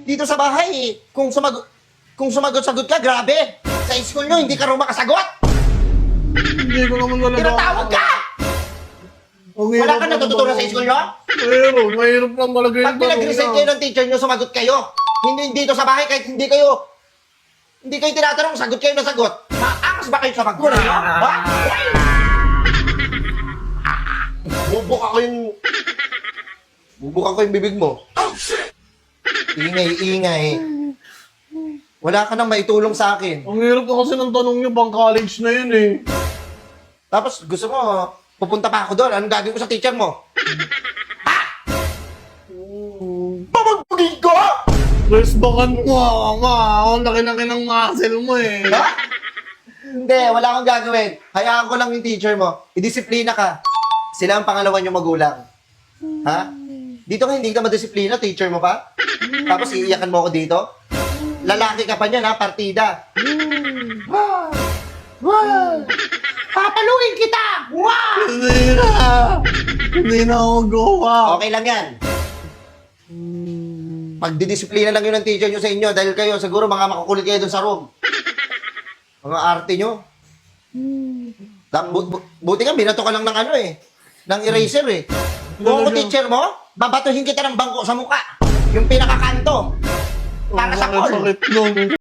dito sa bahay eh. Kung sumagot-sagot ka, grabe. Sa school nyo, hindi ka rin makasagot. Hindi ko naman talaga. Tinatawag ka! Wala ka natututunan sa school nyo? Mahirap lang talaga yung Pag pinag-resign kayo ng teacher nyo, sumagot kayo. Hindi dito sa bahay, kahit hindi kayo tinatanong, sagot kayo na sagot. Maangas ba kayo sa pagkunan nyo? Ha? Bubuka ko yung bibig mo. Ingay. Wala ka nang maitulong sa akin. Ang hirap na kasi ng tanong niyo, pang college na yun eh. Tapos gusto mo, pupunta pa ako doon. Anong gagawin ko sa teacher mo? Ha? Pamagbugin ko? Wes, bakan mo nga. Ang laki-laki ng muscle mo eh. Ha? Hindi, wala akong gagawin. Hayaan ko lang yung teacher mo. Idisiplina ka. Sila ang pangalawa niyong magulang. Ha? Dito ka hindi ka madisiplina, teacher mo pa? Tapos iiyakan mo ako dito? Lalaki ka pa niyan ha, partida. Papaluin kita! Wow! Hindi na ako gawa. Okay lang yan. Pagdidisiplina lang yun ng teacher nyo sa inyo dahil kayo siguro mga makukulit kayo dun sa room. Mga arte nyo. Buti ka, binato ka lang ng ng eraser eh. Kung ako teacher mo, babatuhin kita ng bangko sa muka. Yung pinakakanto. Para sa call. Sakit nun.